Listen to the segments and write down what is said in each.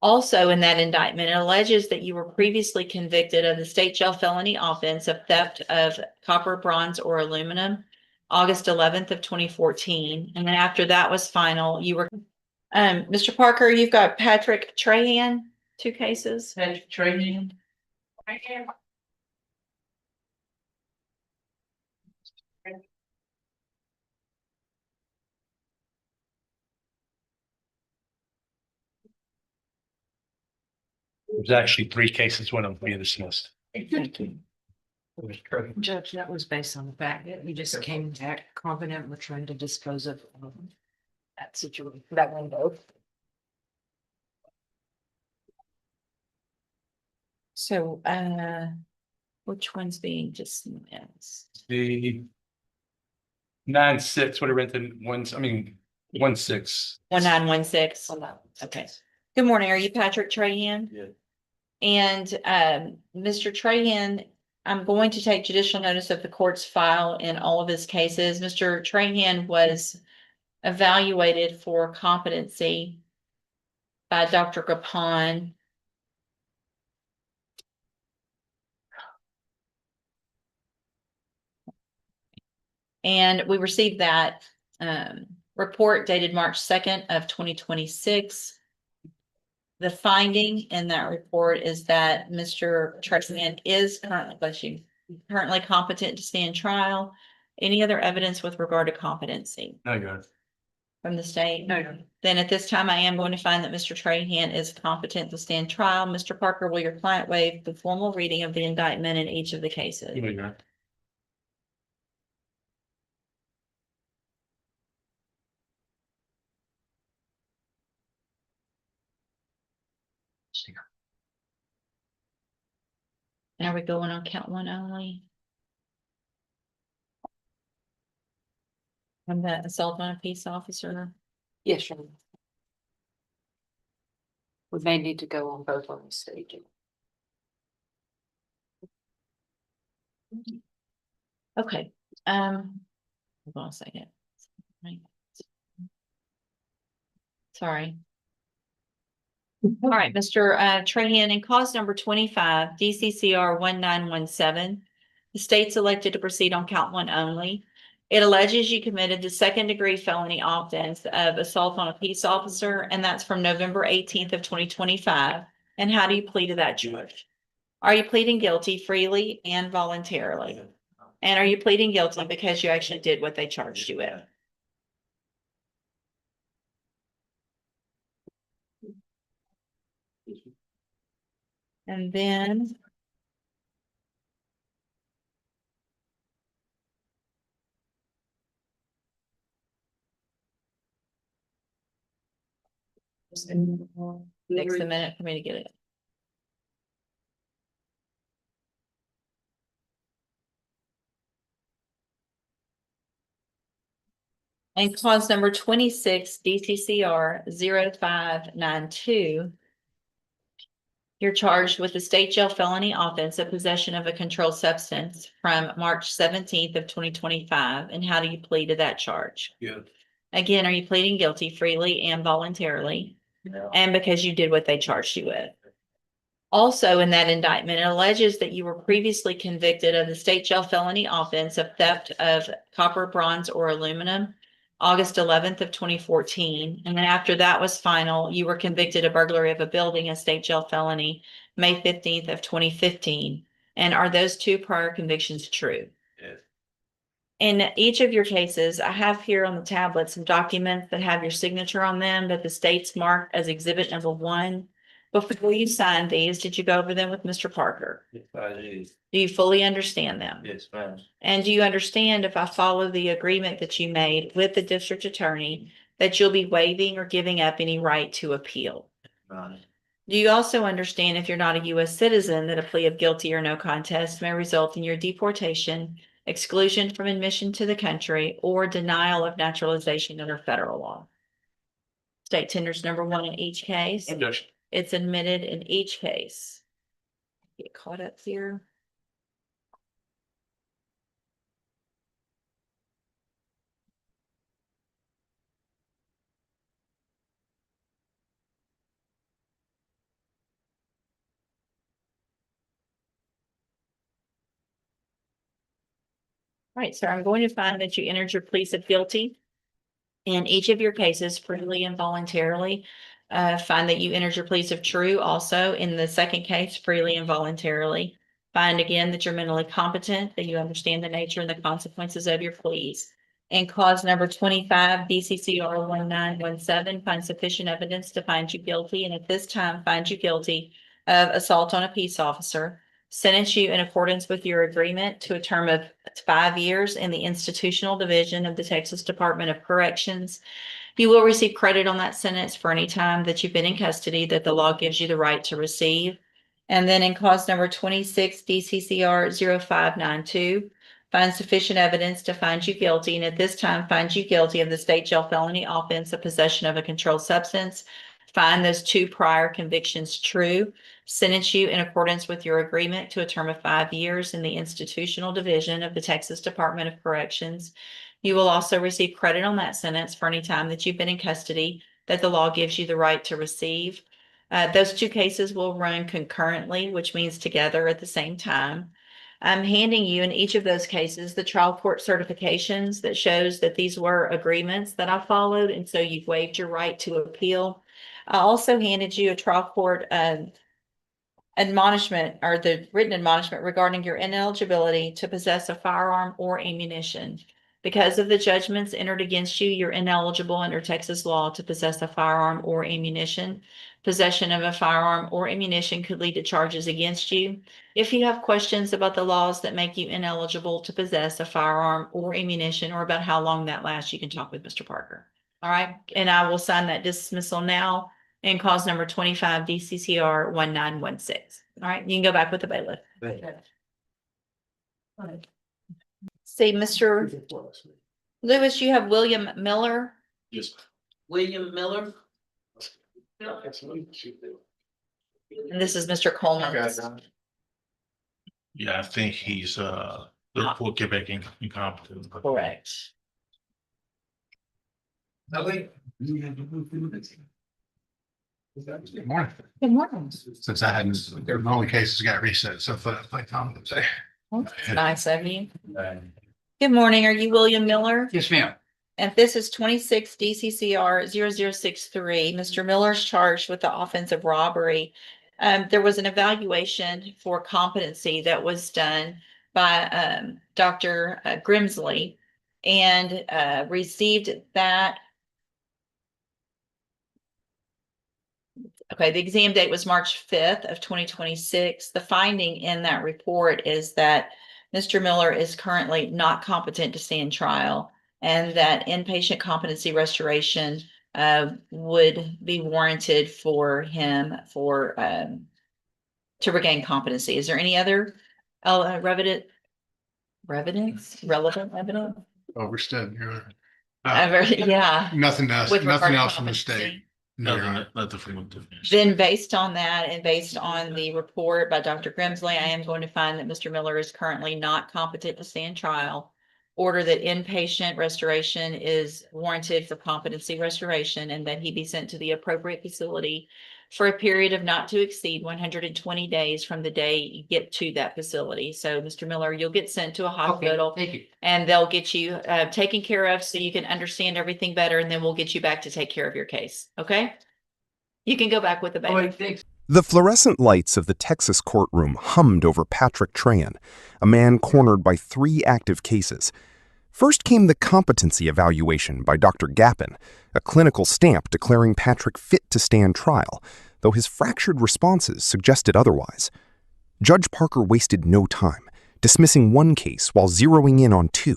Also, in that indictment, it alleges that you were previously convicted of the state jail felony offense of theft of copper, bronze, or aluminum, August 11th of 2014. And then after that was final, you were, Mr. Parker, you've got Patrick Treyan, 2 cases. Patrick Treyan. There's actually 3 cases, one of them being dismissed. Thank you. Judge, that was based on the fact that you just came back confident with trying to dispose of that situation, that window. So, which one's being dismissed? The 9-6, what I rented once, I mean, 1-6. 1916. Okay. Good morning. Are you Patrick Treyan? Yeah. And Mr. Treyan, I'm going to take judicial notice of the court's file in all of his cases. Mr. Treyan was evaluated for competency by Dr. Gapon. And we received that report dated March 2nd of 2026. The finding in that report is that Mr. Treyan is currently competent to stand trial. Any other evidence with regard to competency No, Your Honor. from the state? No. Then at this time, I am going to find that Mr. Treyan is competent to stand trial. Mr. Parker, will your client waive the formal reading of the indictment in each of the cases? No, Your Honor. And are we going on count one only? On the assault on a peace officer? Yes, Your Honor. We may need to go on both on the stage. Okay, hold on a second. Sorry. All right, Mr. Treyan, in cause number 25, DCCR 1917, the state's elected to proceed on count one only. It alleges you committed the second-degree felony offense of assault on a peace officer, and that's from November 18th of 2025. And how do you plead to that charge? Are you pleading guilty freely and voluntarily? And are you pleading guilty because you actually did what they charged you with? And then takes a minute for me to get it. And clause number 26, DCCR 0592. You're charged with the state jail felony offense of possession of a controlled substance from March 17th of 2025. And how do you plead to that charge? Yeah. Again, are you pleading guilty freely and voluntarily? No. And because you did what they charged you with? Also, in that indictment, it alleges that you were previously convicted of the state jail felony offense of theft of copper, bronze, or aluminum, August 11th of 2014. And then after that was final, you were convicted of burglary of a building, a state jail felony, May 15th of 2015. And are those 2 prior convictions true? Yes. In each of your cases, I have here on the tablet some documents that have your signature on them that the state's marked as exhibit number 1. Before you signed these, did you go over them with Mr. Parker? Yes, I did. Do you fully understand them? Yes, ma'am. And do you understand, if I follow the agreement that you made with the district attorney, that you'll be waiving or giving up any right to appeal? Ma'am. Do you also understand, if you're not a U.S. citizen, that a plea of guilty or no contest may result in your deportation, exclusion from admission to the country, or denial of naturalization under federal law? State tenders number 1 in each case. Objection. It's admitted in each case. Get caught up here. right, sir, I'm going to find that you entered your pleas of guilty in each of your cases freely and voluntarily. Find that you entered your pleas of true also in the second case freely and voluntarily. Find again that you're mentally competent, that you understand the nature and the consequences of your pleas. And cause number 25, DCCR 1917, find sufficient evidence to find you guilty, and at this time find you guilty of assault on a peace officer. Sentence you in accordance with your agreement to a term of 5 years in the institutional division of the Texas Department of Corrections. You will receive credit on that sentence for any time that you've been in custody that the law gives you the right to receive. And then in cause number 26, DCCR 0592, find sufficient evidence to find you guilty, and at this time find you guilty of the state jail felony offense of possession of a controlled substance. Find those 2 prior convictions true. Sentence you in accordance with your agreement to a term of 5 years in the institutional division of the Texas Department of Corrections. You will also receive credit on that sentence for any time that you've been in custody that the law gives you the right to receive. Those 2 cases will run concurrently, which means together at the same time. I'm handing you in each of those cases the trial court certifications that shows that these were agreements that I followed, and so you've waived your right to appeal. I also handed you a trial court admonishment, or the written admonishment regarding your ineligibility to possess a firearm or ammunition. Because of the judgments entered against you, you're ineligible under Texas law to possess a firearm or ammunition. Possession of a firearm or ammunition could lead to charges against you. If you have questions about the laws that make you ineligible to possess a firearm or ammunition, or about how long that lasts, you can talk with Mr. Parker. All right, and I will sign that dismissal now in cause number 25, DCCR 1916. All right, you can go back with the bailiff. See, Mr. Lewis, you have William Miller. Yes. William Miller. And this is Mr. Coleman. Yeah, I think he's, the report came back incompetent. Correct. Good morning. Good morning. Since I hadn't, the only cases got reset, so I Tom would say. That's nice of you. Good morning. Are you William Miller? Yes, ma'am. And this is 26 DCCR 0063. Mr. Miller's charged with the offense of robbery. There was an evaluation for competency that was done by Dr. Grimsley, and received that. Okay, the exam date was March 5th of 2026. The finding in that report is that Mr. Miller is currently not competent to stand trial, and that inpatient competency restoration would be warranted for him to regain competency. Is there any other relevant evidence? Overstood, Your Honor. Yeah. Nothing else, With regard nothing to else from the competency. state. No, Your Honor. Nothing from the definition. Then based on that, and based on the report by Dr. Grimsley, I am going to find that Mr. Miller is currently not competent to stand trial. Order that inpatient restoration is warranted for competency restoration, and that he be sent to the appropriate facility for a period of not to exceed 120 days from the day you get to that facility. So Mr. Miller, you'll get sent to a hospital. Thank you. And they'll get you taken care of so you can understand everything better, and then we'll get you back to take care of your case. Okay? You can go back with the baby. Thanks. The fluorescent lights of the Texas courtroom hummed over Patrick Treyan, a man cornered by 3 active cases. First came the competency evaluation by Dr. Gappin, a clinical stamp declaring Patrick fit to stand trial, though his fractured responses suggested otherwise. Judge Parker wasted no time, dismissing 1 case while zeroing in on 2,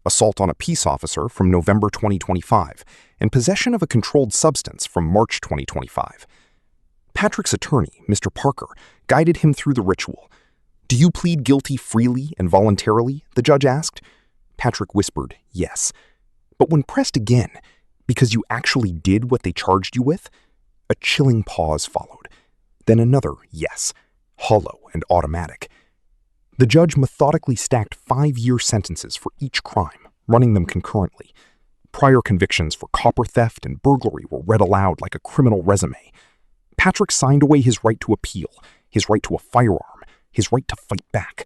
assault on a peace officer from November 2025 and possession of a controlled substance from March 2025. Patrick's attorney, Mr. Parker, guided him through the ritual. "Do you plead guilty freely and voluntarily?" the judge asked. Patrick whispered, "Yes." But when pressed again, "Because you actually did what they charged you with?" a chilling pause followed. Then another yes, hollow and automatic. The judge methodically stacked 5-year sentences for each crime, running them concurrently. Prior convictions for copper theft and burglary were read aloud like a criminal resume. Patrick signed away his right to appeal, his right to a firearm, his right to fight back.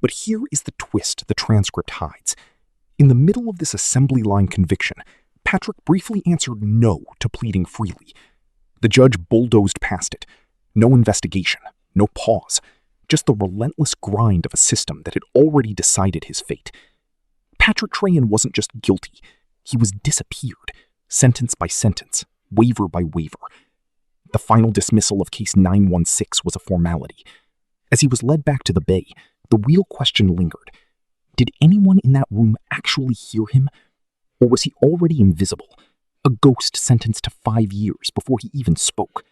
But here is the twist the transcript hides. In the middle of this assembly line conviction, Patrick briefly answered no to pleading freely. The judge bulldozed past it. No investigation, no pause, just the relentless grind of a system that had already decided his fate. Patrick Treyan wasn't just guilty, he was disappeared, sentence by sentence, waiver by waiver. The final dismissal of case 916 was a formality. As he was led back to the bay, the real question lingered. Did anyone in that room actually hear him? Or was he already invisible, a ghost sentenced to 5 years before he even spoke?